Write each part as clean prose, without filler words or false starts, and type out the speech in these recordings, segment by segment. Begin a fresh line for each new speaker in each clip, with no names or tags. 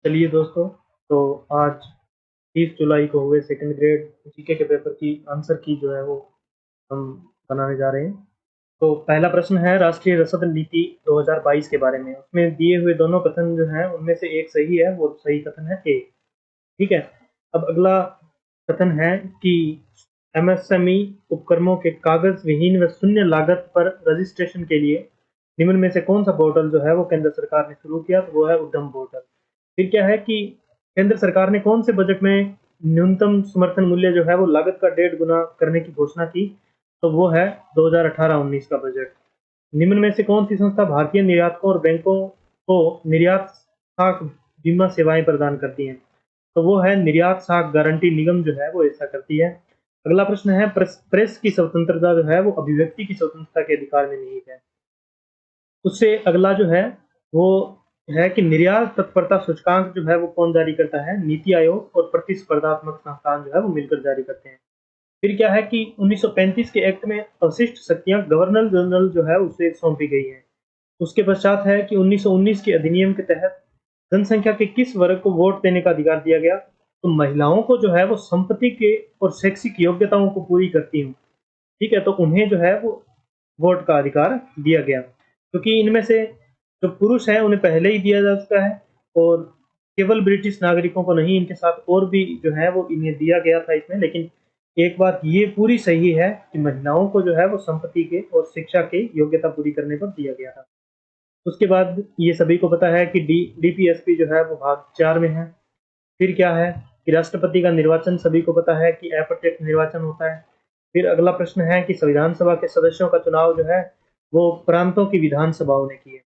चलिए दोस्तों, तो आज 30 जुलाई को हुए सेकंड ग्रेड जीके के पेपर की आंसर की जो है वो हम बनाने जा रहे हैं। तो पहला प्रश्न है राष्ट्रीय रसद नीति 2022 के बारे में। उसमें दिए हुए दोनों कथन जो हैं उनमें से एक सही है, वो सही कथन है ए। ठीक है। अब अगला कथन है कि एमएसएमई उपक्रमों के कागज विहीन व शून्य लागत पर रजिस्ट्रेशन के लिए निम्न में से कौन सा पोर्टल जो है वो केंद्र सरकार ने शुरू किया, तो वो है उद्यम पोर्टल। फिर क्या है कि केंद्र सरकार ने कौन से बजट में न्यूनतम समर्थन मूल्य जो है वो लागत का 1.5 गुना करने की घोषणा की, तो वो है 2018-19 का बजट। निम्न में से कौन सी संस्था भारतीय निर्यातकों और बैंकों को निर्यात साख बीमा सेवाएं प्रदान करती हैं, तो वो है निर्यात साख गारंटी निगम जो है वो ऐसा करती है। अगला प्रश्न है प्रेस की स्वतंत्रता जो है वो अभिव्यक्ति की स्वतंत्रता के अधिकार में निहित है। उससे अगला जो है वो है कि निर्यात तत्परता सूचकांक जो है वो कौन जारी करता है, नीति आयोग और प्रतिस्पर्धात्मक संस्थान जो है वो मिलकर जारी करते हैं। फिर क्या है कि 1935 के एक्ट में अवशिष्ट शक्तियां गवर्नर जनरल जो है उसे सौंपी गई हैं। उसके पश्चात है कि 1919 के अधिनियम के तहत जनसंख्या के किस वर्ग को वोट देने का अधिकार दिया गया, तो महिलाओं को जो है वो संपत्ति के और शैक्षिक योग्यताओं को पूरी करती हूँ। ठीक है, तो उन्हें जो है वो वोट का अधिकार दिया गया, क्योंकि इनमें से जो पुरुष हैं उन्हें पहले ही दिया जा चुका है और केवल ब्रिटिश नागरिकों को नहीं, इनके साथ और भी जो है वो इन्हें दिया गया था इसमें। लेकिन एक बात ये पूरी सही है कि महिलाओं को जो है वो संपत्ति के और शिक्षा के योग्यता पूरी करने पर दिया गया था। उसके बाद ये सभी को पता है कि डीपीएसपी जो है वो भाग 4 में है। फिर क्या है कि राष्ट्रपति का निर्वाचन सभी को पता है कि अप्रत्यक्ष निर्वाचन होता है। फिर अगला प्रश्न है कि संविधान सभा के सदस्यों का चुनाव जो है वो प्रांतों की विधानसभाओं ने किए।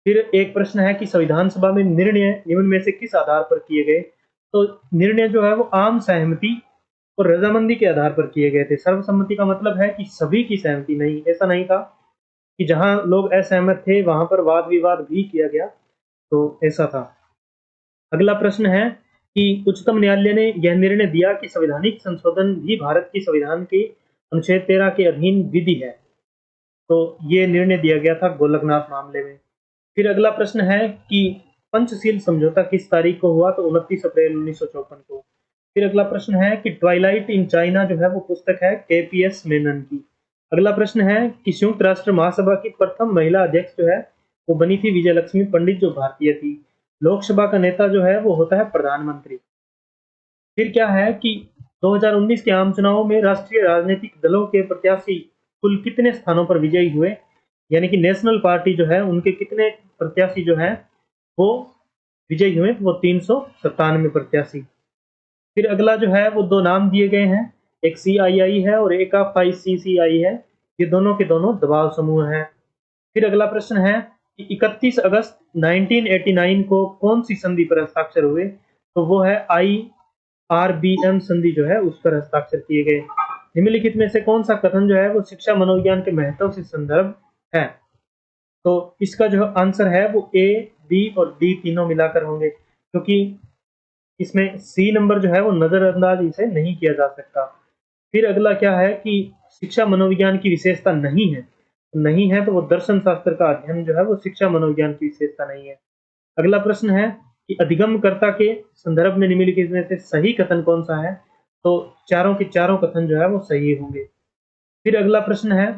फिर एक प्रश्न है कि संविधान सभा में निर्णय निम्न में से किस आधार पर किए गए, तो निर्णय जो है वो आम सहमति और रजामंदी के आधार पर किए गए थे। सर्वसम्मति का मतलब है कि सभी की सहमति नहीं, ऐसा नहीं था कि जहां लोग असहमत थे वहां पर वाद विवाद भी किया गया, तो ऐसा था। अगला प्रश्न है कि उच्चतम न्यायालय ने यह निर्णय दिया कि संवैधानिक संशोधन भी भारत के संविधान के अनुच्छेद 13 के अधीन विधि है, तो ये निर्णय दिया गया था गोलकनाथ मामले में। फिर अगला प्रश्न है कि पंचशील समझौता किस तारीख को हुआ, तो 29 अप्रैल 1954 को। फिर अगला प्रश्न है कि ट्वाइलाइट इन चाइना जो है वो पुस्तक है केपीएस मेनन की। अगला प्रश्न है कि संयुक्त राष्ट्र महासभा की प्रथम महिला अध्यक्ष जो है वो बनी थी विजय लक्ष्मी पंडित, जो भारतीय थी। लोकसभा का नेता जो है वो होता है प्रधानमंत्री। फिर क्या है कि 2019 के आम चुनावों में राष्ट्रीय राजनीतिक दलों के प्रत्याशी कुल कितने स्थानों पर विजयी हुए, यानी कि नेशनल पार्टी जो है उनके कितने प्रत्याशी जो हैं वो विजयी हुए, वो 397 प्रत्याशी। फिर अगला जो है वो दो नाम दिए गए हैं, एक सीआईआई है और एक सीसीआई है। ये दोनों के दोनों दबाव समूह हैं। फिर अगला प्रश्न है कि 31 अगस्त 1989 को कौन सी संधि पर हस्ताक्षर हुए, तो वो है आईआरबीएम संधि जो है उस पर हस्ताक्षर किए गए। निम्नलिखित में से कौन सा कथन जो है वो शिक्षा मनोविज्ञान के महत्व से संदर्भ है, तो इसका जो आंसर है वो ए, बी और डी तीनों मिलाकर होंगे, क्योंकि इसमें सी नंबर जो है वो नजरअंदाज इसे नहीं किया जा सकता। फिर अगला क्या है कि शिक्षा मनोविज्ञान की विशेषता नहीं है, नहीं है तो वो दर्शन शास्त्र का अध्ययन जो है वो शिक्षा मनोविज्ञान की विशेषता नहीं है। अगला प्रश्न है कि अधिगमकर्ता के संदर्भ में निम्नलिखित में से सही कथन कौन सा है, तो चारों के चारों कथन जो है वो सही होंगे। फिर अगला प्रश्न है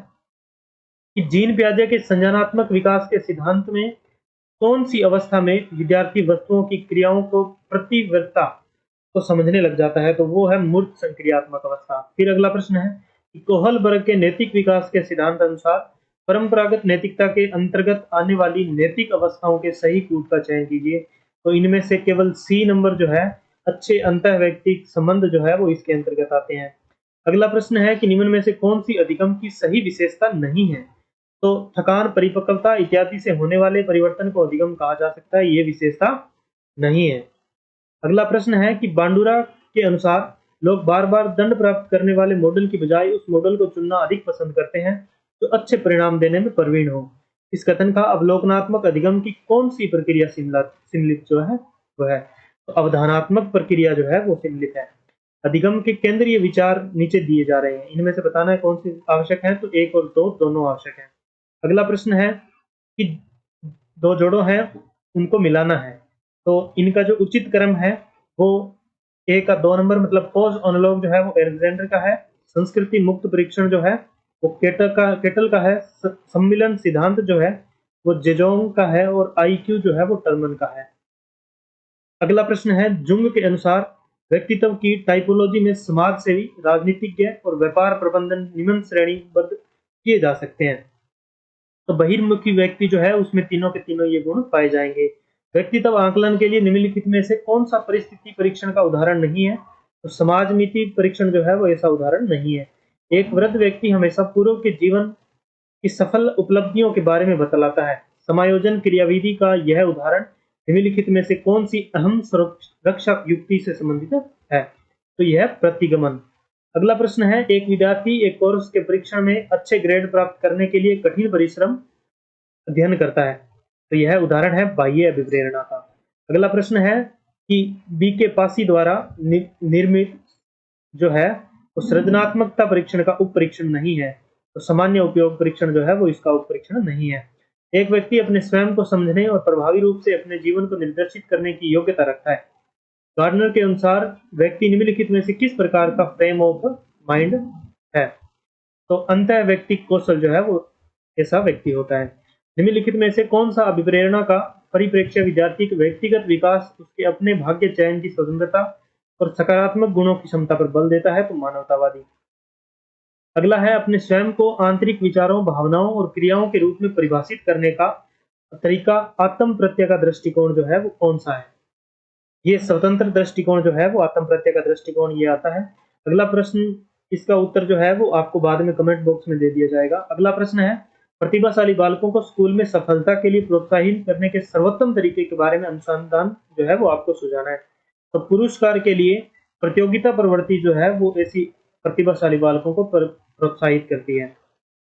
कि जीन पियाजे के संज्ञानात्मक विकास के सिद्धांत में कौन सी अवस्था में विद्यार्थी वस्तुओं की क्रियाओं को प्रतिवर्ता को समझने लग जाता है, तो वो है मूर्त संक्रियात्मक अवस्था। फिर अगला प्रश्न है कि कोहलबर्ग के नैतिक विकास के सिद्धांत अनुसार परंपरागत नैतिकता के अंतर्गत आने वाली नैतिक अवस्थाओं के सही कूट का चयन कीजिए, तो इनमें से केवल सी नंबर जो है अच्छे अंतः वैयक्तिक संबंध जो है वो इसके अंतर्गत आते हैं। अगला प्रश्न है कि निम्न में से कौन सी अधिगम की सही विशेषता नहीं है, तो थकान, परिपक्वता इत्यादि से होने वाले परिवर्तन को अधिगम कहा जा सकता है, ये विशेषता नहीं है। अगला प्रश्न है कि बांडुरा के अनुसार लोग बार बार दंड प्राप्त करने वाले मॉडल की बजाय उस मॉडल को चुनना अधिक पसंद करते हैं जो अच्छे परिणाम देने में प्रवीण हो। इस कथन का अवलोकनात्मक अधिगम की कौन सी प्रक्रिया सम्मिलित जो है वह है, तो अवधानात्मक प्रक्रिया जो है वो सम्मिलित है। अधिगम के केंद्रीय विचार नीचे दिए जा रहे हैं, इनमें से बताना है कौन सी आवश्यक है, तो एक और दो दोनों आवश्यक है। अगला प्रश्न है कि दो जोड़ों हैं उनको मिलाना है, तो इनका जो उचित क्रम है वो ए का 2 नंबर मतलब पोस्ट ओनोलॉग जो है वो अलेक्जेंडर का है। संस्कृति मुक्त परीक्षण जो है वो केटल का है। सम्मिलन सिद्धांत जो है वो जेजोंग का है और आईक्यू जो है वो टर्मन का है। अगला प्रश्न है, जुंग के अनुसार व्यक्तित्व की टाइपोलॉजी में समाज सेवी, राजनीतिज्ञ और व्यापार प्रबंधन निम्न श्रेणीबद्ध किए जा सकते हैं। तो बहिर्मुखी व्यक्ति जो है उसमें तीनों के तीनों ये गुण पाए जाएंगे। व्यक्तित्व आकलन के लिए निम्नलिखित में से कौन सा परिस्थिति परीक्षण का उदाहरण नहीं है? तो समाज नीति परीक्षण जो है वो ऐसा उदाहरण नहीं है। एक वृद्ध व्यक्ति हमेशा पूर्व के जीवन की सफल उपलब्धियों के बारे में बतलाता है। समायोजन क्रियाविधि का यह उदाहरण निम्नलिखित में से कौन सी अहम सुरक्षा युक्ति से संबंधित है? तो यह प्रतिगमन। अगला प्रश्न है, एक विद्यार्थी एक कोर्स के परीक्षण में अच्छे ग्रेड प्राप्त करने के लिए कठिन परिश्रम अध्ययन करता है। तो यह उदाहरण है बाह्य अभिप्रेरणा का। अगला प्रश्न है कि बीके पासी द्वारा निर्मित जो है वो सृजनात्मकता परीक्षण का उप परीक्षण नहीं है। तो सामान्य उपयोग परीक्षण जो है वो इसका उप परीक्षण नहीं है। एक व्यक्ति अपने स्वयं को समझने और प्रभावी रूप से अपने जीवन को निर्देशित करने की योग्यता रखता है। गार्डनर के अनुसार व्यक्ति निम्नलिखित में से किस प्रकार का फ्रेम ऑफ माइंड है? तो अंतः व्यक्ति कौशल जो है वो ऐसा व्यक्ति होता है। निम्नलिखित में से कौन सा अभिप्रेरणा का परिप्रेक्ष्य विद्यार्थी के व्यक्तिगत विकास, उसके अपने भाग्य चयन की स्वतंत्रता और सकारात्मक गुणों की क्षमता पर बल देता है? तो मानवतावादी। अगला है, अपने स्वयं को आंतरिक विचारों, भावनाओं और क्रियाओं के रूप में परिभाषित करने का तरीका आत्म प्रत्यय का दृष्टिकोण जो है वो कौन सा है? ये स्वतंत्र दृष्टिकोण जो है वो आत्म प्रत्यय का दृष्टिकोण ये आता है। अगला प्रश्न, इसका उत्तर जो है वो आपको बाद में कमेंट बॉक्स में दे दिया जाएगा। अगला प्रश्न है, प्रतिभाशाली बालकों को स्कूल में सफलता के लिए प्रोत्साहित करने के सर्वोत्तम तरीके के बारे में अनुसंधान जो है वो आपको सुझाना है। तो पुरस्कार के लिए प्रतियोगिता प्रवृत्ति जो है वो ऐसी प्रतिभाशाली बालकों को प्रोत्साहित करती है।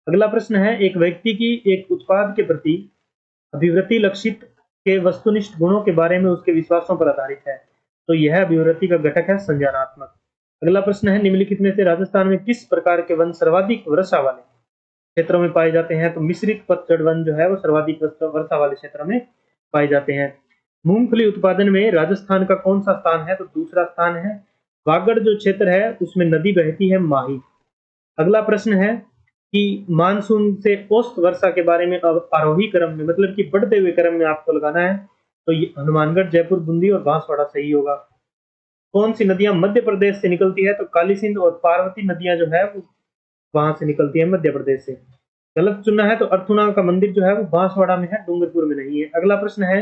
अगला प्रश्न है, एक व्यक्ति की एक उत्पाद के प्रति अभिवृत्ति लक्षित के वस्तुनिष्ठ गुणों के बारे में उसके विश्वासों पर आधारित है। तो यह अभिवृत्ति का घटक है संज्ञानात्मक। अगला प्रश्न है, निम्नलिखित में से राजस्थान में किस प्रकार के वन सर्वाधिक वर्षा वाले क्षेत्रों में पाए जाते हैं? तो मिश्रित पतझड़ वन जो है वो सर्वाधिक वर्षा वाले क्षेत्रों में पाए जाते हैं। मूंगफली उत्पादन में राजस्थान का कौन सा स्थान है? तो दूसरा स्थान है। वागड़ जो क्षेत्र है उसमें नदी बहती है माही। अगला प्रश्न है कि मानसून से औसत वर्षा के बारे में आरोही क्रम में मतलब कि बढ़ते हुए क्रम में आपको लगाना है। तो ये हनुमानगढ़, जयपुर, बूंदी और बांसवाड़ा सही होगा। कौन सी नदियां मध्य प्रदेश से निकलती है? तो काली सिंध और पार्वती नदियां जो है वो वहां से निकलती है मध्य प्रदेश से। गलत चुनना है तो अर्थुना का मंदिर जो है वो बांसवाड़ा में है, डूंगरपुर में नहीं है। अगला प्रश्न है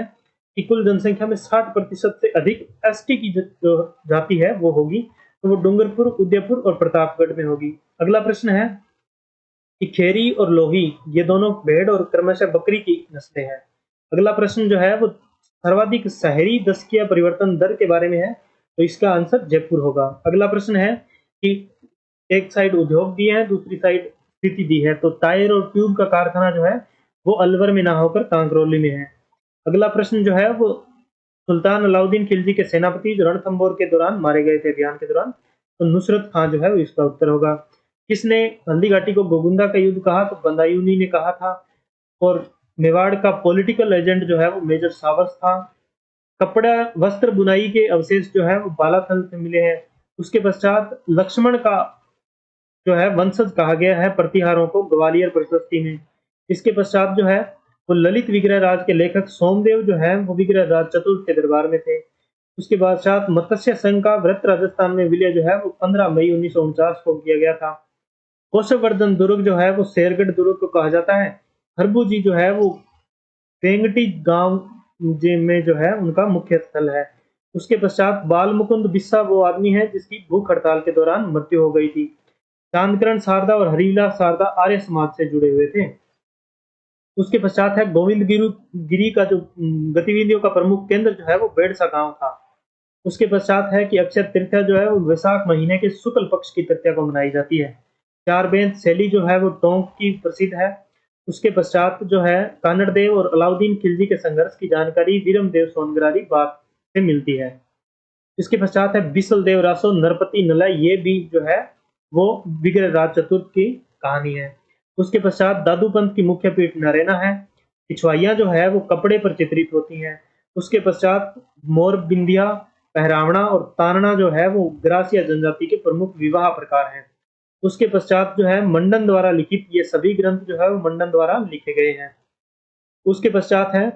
कि कुल जनसंख्या में 60% से अधिक एसटी की जो जाति है वो होगी, तो वो डूंगरपुर, उदयपुर और प्रतापगढ़ में होगी। अगला प्रश्न है कि खेरी और लोही ये दोनों भेड़ और क्रमशः बकरी की नस्लें हैं। अगला प्रश्न जो है वो सर्वाधिक शहरी दशकीय परिवर्तन दर के बारे में है, तो इसका आंसर जयपुर होगा। अगला प्रश्न है कि एक साइड उद्योग दिए हैं, दूसरी साइड स्थिति दी है, तो टायर और ट्यूब का कारखाना जो है वो अलवर में ना होकर कांकरौली में है। अगला प्रश्न जो है वो सुल्तान अलाउद्दीन खिलजी के सेनापति जो रणथंबोर के दौरान मारे गए थे अभियान के दौरान, तो नुसरत खां जो है वो इसका उत्तर होगा। किसने हल्दी घाटी को गोगुंदा का युद्ध कहा? तो बदायूनी ने कहा था। और मेवाड़ का पॉलिटिकल एजेंट जो है वो मेजर सावर्स था। कपड़ा वस्त्र बुनाई के अवशेष जो है वो बालाथल से मिले हैं। उसके पश्चात लक्ष्मण का जो है वंशज कहा गया है प्रतिहारों को ग्वालियर प्रशस्ति में। इसके पश्चात जो है वो ललित विग्रह राज के लेखक सोमदेव जो है वो विग्रह राज चतुर्थ के दरबार में थे। उसके पश्चात मत्स्य संघ का व्रत राजस्थान में विलय जो है वो 15 मई 1949 को किया गया था। कोशवर्धन दुर्ग जो है वो शेरगढ़ दुर्ग को कहा जाता है। खरबूजी जो है वो वेंगटी गांव में जो है उनका मुख्य स्थल है। उसके पश्चात बाल मुकुंद बिस्सा वो आदमी है जिसकी भूख हड़ताल के दौरान मृत्यु हो गई थी। चांदकरण शारदा और हरिविलास शारदा आर्य समाज से जुड़े हुए थे। उसके पश्चात है गोविंद गिरी का जो गतिविधियों का प्रमुख केंद्र जो है वो बेड़सा गांव था। उसके पश्चात है कि अक्षय तृतीया जो है वो वैशाख महीने के शुक्ल पक्ष की तृतीया को मनाई जाती है। चार बेंत शैली जो है वो टोंक की प्रसिद्ध है। उसके पश्चात जो है कानड़ देव और अलाउद्दीन खिलजी के संघर्ष की जानकारी वीरम देव सोनग्रारी बात से मिलती है। इसके पश्चात है बिसल देव रासो नरपति नलय, ये भी जो है वो विग्रह राज चतुर्थ की कहानी है। उसके पश्चात दादू पंथ की मुख्य पीठ नरेना है। पिछवाइयां जो है वो कपड़े पर चित्रित होती हैं। उसके पश्चात मोरबिंदिया, पहरावना और तानना जो है वो ग्रासिया जनजाति के प्रमुख विवाह प्रकार हैं। उसके पश्चात जो है मंडन द्वारा लिखित ये सभी ग्रंथ जो है वो मंडन द्वारा लिखे गए हैं। उसके पश्चात है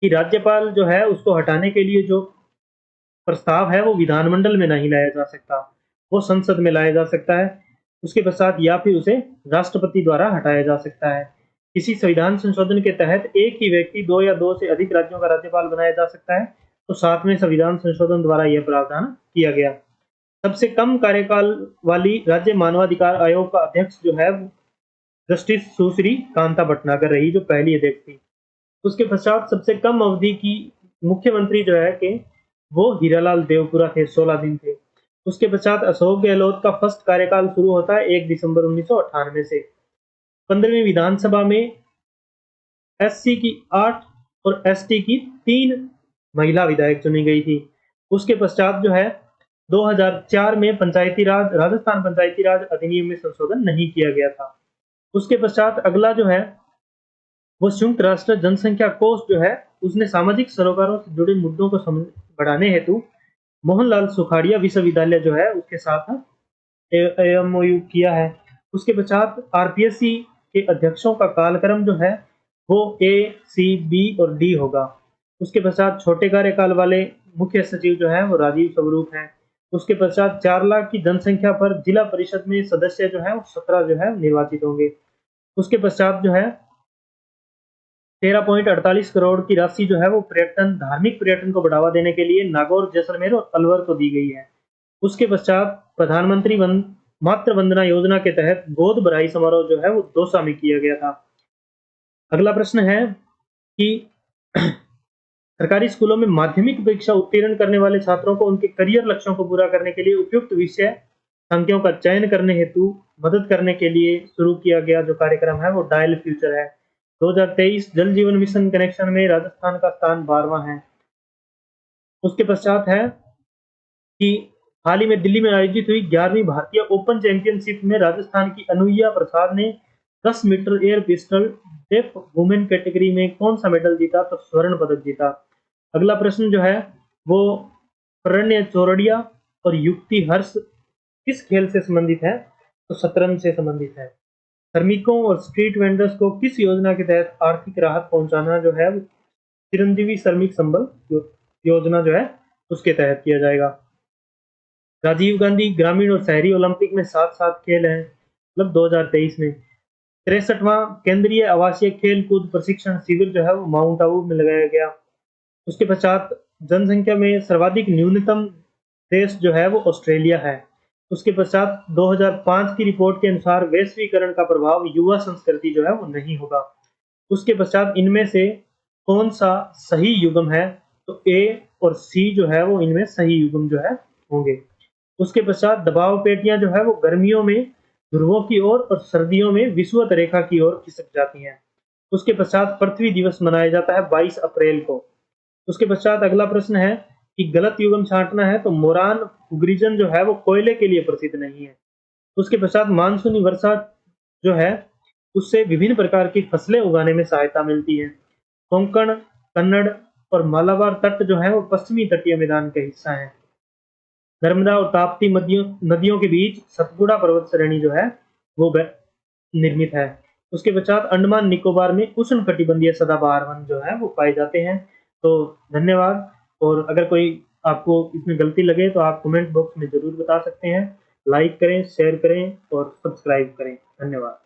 कि राज्यपाल जो है उसको हटाने के लिए जो प्रस्ताव है वो विधानमंडल में नहीं लाया जा सकता, वो संसद में लाया जा सकता है। उसके पश्चात या फिर उसे राष्ट्रपति द्वारा हटाया जा सकता है। किसी संविधान संशोधन के तहत एक ही व्यक्ति 2 या 2 से अधिक राज्यों का राज्यपाल बनाया जा सकता है, तो 7वें संविधान संशोधन द्वारा यह प्रावधान किया गया। सबसे कम कार्यकाल वाली राज्य मानवाधिकार आयोग का अध्यक्ष जो है जस्टिस सुश्री कांता भटनागर रही, जो पहली अध्यक्ष थी। उसके पश्चात सबसे कम अवधि की मुख्यमंत्री जो है कि वो हीरालाल देवपुरा थे, 16 दिन थे। उसके पश्चात अशोक गहलोत का फर्स्ट कार्यकाल शुरू होता है 1 दिसंबर 1998 से। 15वीं विधानसभा में एससी की 8 और एसटी की 3 महिला विधायक चुनी गई थी। उसके पश्चात जो है 2004 में राजस्थान पंचायती राज अधिनियम में संशोधन नहीं किया गया था। उसके पश्चात अगला जो है वो संयुक्त राष्ट्र जनसंख्या कोष जो है उसने सामाजिक सरोकारों से जुड़े मुद्दों को बढ़ाने हेतु मोहनलाल सुखाड़िया विश्वविद्यालय जो है उसके साथ एमओयू किया है। उसके पश्चात आरपीएससी के अध्यक्षों का कालक्रम जो है वो ए, सी, बी और डी होगा। उसके पश्चात छोटे कार्यकाल वाले मुख्य सचिव जो है वो राजीव स्वरूप हैं। उसके पश्चात 4 लाख की जनसंख्या पर जिला परिषद में सदस्य जो है वो 17 जो है निर्वाचित होंगे। उसके पश्चात जो है 13.48 करोड़ की राशि जो है वो धार्मिक पर्यटन को बढ़ावा देने के लिए नागौर, जैसलमेर और अलवर को दी गई है। उसके पश्चात प्रधानमंत्री मातृ वंदना योजना के तहत गोद भराई समारोह जो है वो दौसा में किया गया था। अगला प्रश्न है कि सरकारी स्कूलों में माध्यमिक परीक्षा उत्तीर्ण करने वाले छात्रों को उनके करियर लक्ष्यों को पूरा करने के लिए उपयुक्त विषय संख्याओं का चयन करने हेतु मदद करने के लिए शुरू किया गया जो कार्यक्रम है वो डायल फ्यूचर है। 2023 जल जीवन मिशन कनेक्शन में राजस्थान का स्थान 12वां है। उसके पश्चात है कि हाल ही में दिल्ली में आयोजित हुई 11वीं भारतीय ओपन चैंपियनशिप में राजस्थान की अनुया प्रसाद ने 10 metre air pistol deaf women category में कौन सा मेडल जीता, तो स्वर्ण पदक जीता। अगला प्रश्न जो है वो प्रणय चौरड़िया और युक्ति हर्ष किस खेल से संबंधित है, तो शतरंज से संबंधित है। श्रमिकों और स्ट्रीट वेंडर्स को किस योजना के तहत आर्थिक राहत पहुंचाना जो है चिरंजीवी श्रमिक संबल योजना जो है उसके तहत किया जाएगा। राजीव गांधी ग्रामीण और शहरी ओलंपिक में 7 खेल हैं, मतलब 2023 में। 63वां केंद्रीय आवासीय खेल कूद प्रशिक्षण शिविर जो है वो माउंट आबू में लगाया गया। उसके पश्चात जनसंख्या में सर्वाधिक न्यूनतम देश जो है वो ऑस्ट्रेलिया है। उसके पश्चात 2005 की रिपोर्ट के अनुसार वैश्वीकरण का प्रभाव युवा संस्कृति जो है वो नहीं होगा। उसके पश्चात इनमें से कौन सा सही युग्म है, तो ए और सी जो है वो इनमें सही युग्म जो है होंगे। उसके पश्चात दबाव पेटियां जो है वो गर्मियों में ध्रुवों की ओर और सर्दियों में विषुवत रेखा की ओर खिसक जाती हैं। उसके पश्चात पृथ्वी दिवस मनाया जाता है 22 अप्रैल को। उसके पश्चात अगला प्रश्न है कि गलत युग्म छांटना है, तो मोरान हुगरीजन जो है वो कोयले के लिए प्रसिद्ध नहीं है। उसके पश्चात मानसूनी वर्षा जो है उससे विभिन्न प्रकार की फसलें उगाने में सहायता मिलती है। कोंकण, कन्नड़ और मालाबार तट जो है वो पश्चिमी तटीय मैदान का हिस्सा है। नर्मदा और ताप्ती नदियों के बीच सतपुड़ा पर्वत श्रेणी जो है वो निर्मित है। उसके पश्चात अंडमान निकोबार में उष्ण कटिबंधीय सदाबहार वन जो है वो पाए जाते हैं। तो धन्यवाद। और अगर कोई आपको इसमें गलती लगे तो आप कमेंट बॉक्स में जरूर बता सकते हैं। लाइक करें, शेयर करें और सब्सक्राइब करें। धन्यवाद।